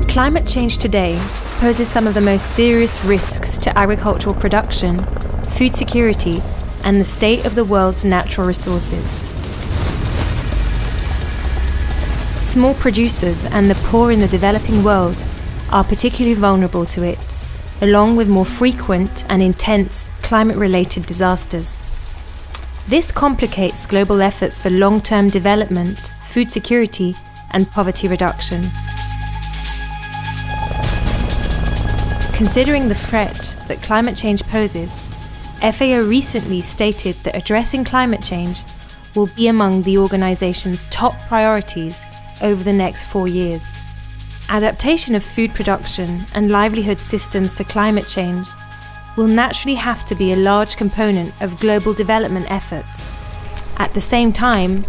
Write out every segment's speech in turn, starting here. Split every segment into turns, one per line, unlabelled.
Climate change today poses some of the most serious risks to agricultural production, food security, and the state of the world's natural resources. Small producers and the poor in the developing world are particularly vulnerable to it, along with more frequent and intense climate-related disasters. This complicates global efforts for long-term development, food security, and poverty reduction. Considering the threat that climate change poses, FAO recently stated that addressing climate change will be among the organization's top priorities over the next 4 years. Adaptation of food production and livelihood systems to climate change will naturally have to be a large component of global development efforts. At the same time,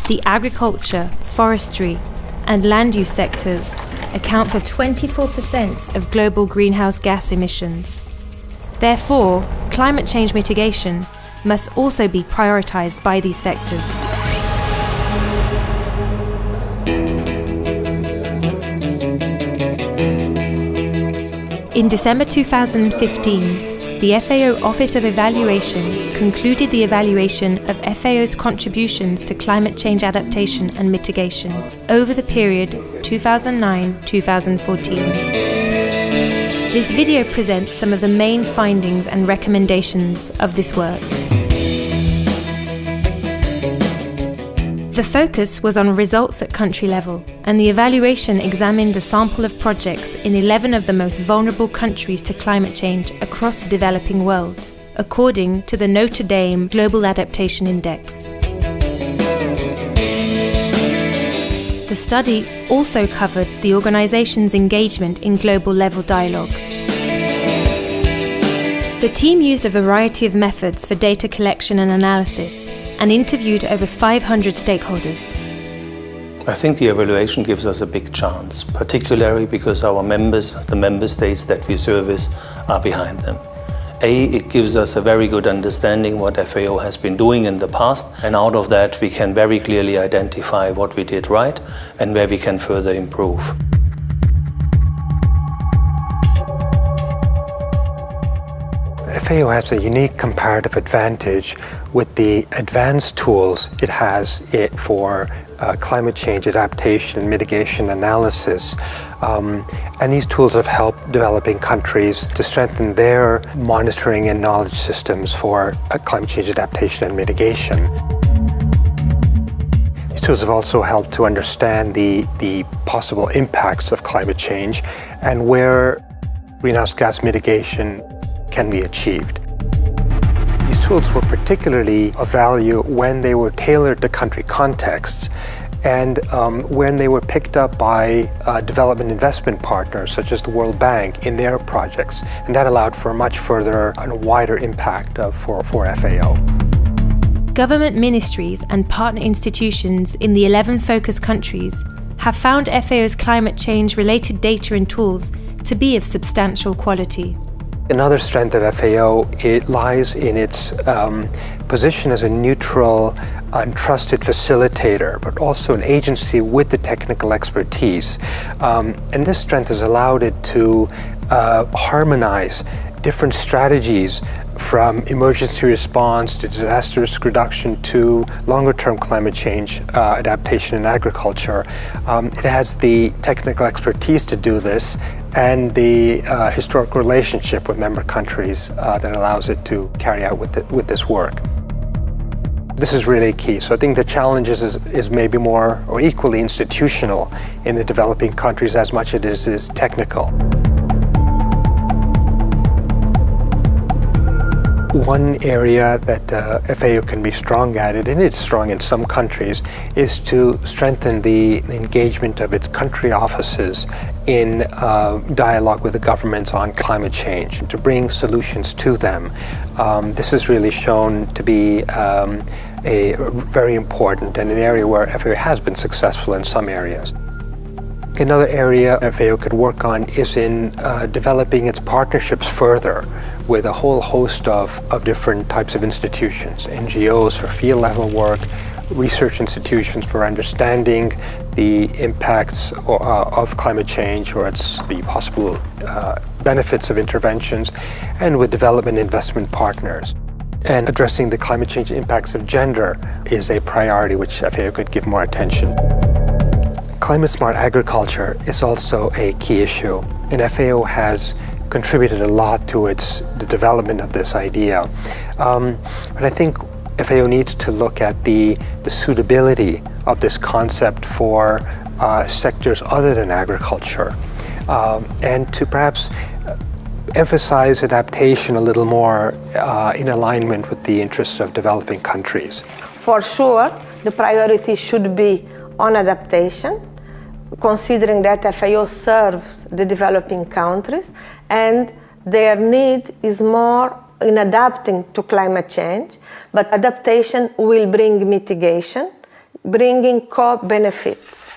the agriculture, forestry, and land use sectors account for 24% of global greenhouse gas emissions. Therefore, climate change mitigation must also be prioritized by these sectors. In December 2015, the FAO Office of Evaluation concluded the evaluation of FAO's contributions to climate change adaptation and mitigation over the period 2009-2014. This video presents some of the main findings and recommendations of this work. The focus was on results at country level, and the evaluation examined a sample of projects in 11 of the most vulnerable countries to climate change across the developing world, according to the Notre Dame Global Adaptation Index. The study also covered the organization's engagement in global level dialogues. The team used a variety of methods for data collection and analysis and interviewed over 500 stakeholders.
I think the evaluation gives us a big chance, particularly because our members, the member states that we service, are behind them. It gives us a very good understanding what FAO has been doing in the past, and out of that we can very clearly identify what we did right and where we can further improve.
FAO has a unique comparative advantage with the advanced tools it has for climate change adaptation, mitigation analysis. And these tools have helped developing countries to strengthen their monitoring and knowledge systems for climate change adaptation and mitigation. These tools have also helped to understand the possible impacts of climate change and where greenhouse gas mitigation can be achieved. These tools were particularly of value when they were tailored to country contexts and when they were picked up by development investment partners such as the World Bank in their projects, and that allowed for a much further and wider impact for FAO.
Government ministries and partner institutions in the 11 focus countries have found FAO's climate change-related data and tools to be of substantial quality.
Another strength of FAO, it lies in its position as a neutral and trusted facilitator, but also an agency with the technical expertise. And this strength has allowed it to harmonize different strategies from emergency response to disaster risk reduction to longer-term climate change adaptation in agriculture. It has the technical expertise to do this and the historic relationship with member countries that allows it to carry out with this work. This is really key. So I think the challenge is maybe more or equally institutional in the developing countries as much as it is technical. One area that FAO can be strong at, and it's strong in some countries, is to strengthen the engagement of its country offices in dialogue with the governments on climate change, and to bring solutions to them. This is really shown to be very important and an area where FAO has been successful in some areas. Another area FAO could work on is in developing its partnerships further with a whole host of different types of institutions, NGOs for field level work, research institutions for understanding the impacts of climate change or the possible benefits of interventions, and with development investment partners. And addressing the climate change impacts of gender is a priority which FAO could give more attention. Climate-smart agriculture is also a key issue, and FAO has contributed a lot to the development of this idea. But I think FAO needs to look at the suitability of this concept for sectors other than agriculture, and to perhaps emphasize adaptation a little more in alignment with the interests of developing countries.
For sure, the priority should be on adaptation, considering that FAO serves the developing countries and their need is more in adapting to climate change, but adaptation will bring mitigation, bringing co-benefits.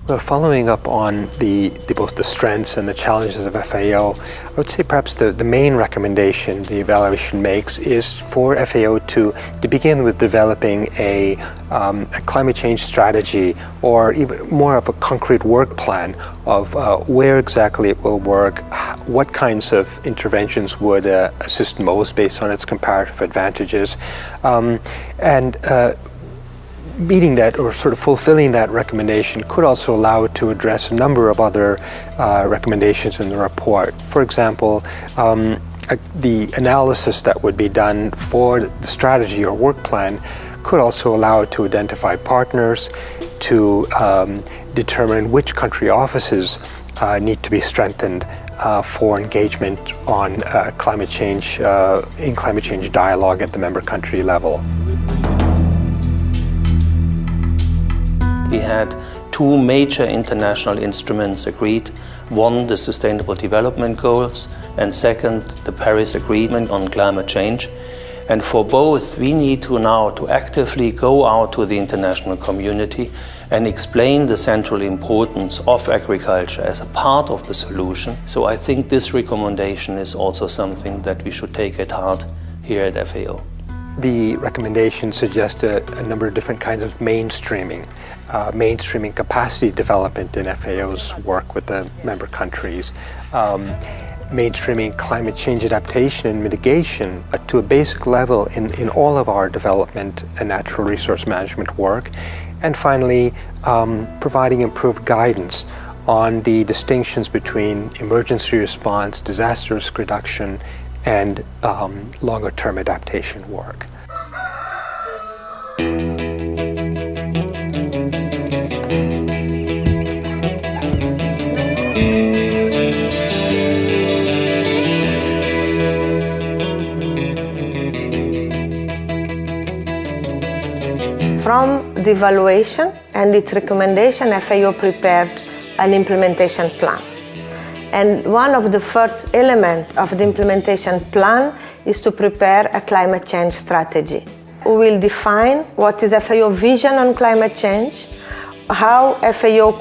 Well, following up on both the strengths and the challenges of FAO, I would say perhaps the main recommendation the evaluation makes is for FAO to begin with developing a climate change strategy, or even more of a concrete work plan of where exactly it will work, what kinds of interventions would assist most based on its comparative advantages, and meeting that or sort of fulfilling that recommendation could also allow it to address a number of other recommendations in the report. For example, the analysis that would be done for the strategy or work plan could also allow it to identify partners, to determine which country offices need to be strengthened for engagement on climate change, in climate change dialogue at the member country level.
We had two major international instruments agreed. One, the Sustainable Development Goals, and second, the Paris Agreement on climate change. And for both, we need to now actively go out to the international community and explain the central importance of agriculture as a part of the solution. So I think this recommendation is also something that we should take at heart here at FAO.
The recommendations suggest a number of different kinds of mainstreaming capacity development in FAO's work with the member countries, mainstreaming climate change adaptation and mitigation to a basic level in all of our development and natural resource management work, and finally providing improved guidance on the distinctions between emergency response, disaster risk reduction, and longer-term adaptation work.
From the evaluation and its recommendation, FAO prepared an implementation plan. And one of the first elements of the implementation plan is to prepare a climate change strategy. We will define what is FAO vision on climate change, how FAO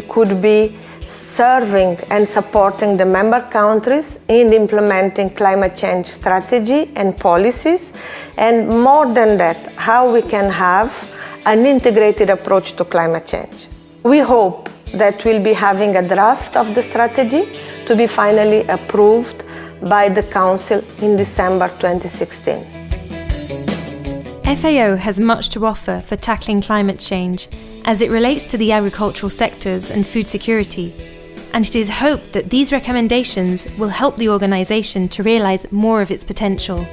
could be serving and supporting the member countries in implementing climate change strategy and policies, and more than that, how we can have an integrated approach to climate change. We hope that we'll be having a draft of the strategy to be finally approved by the Council in December 2016.
FAO has much to offer for tackling climate change as it relates to the agricultural sectors and food security, and it is hoped that these recommendations will help the organisation to realise more of its potential.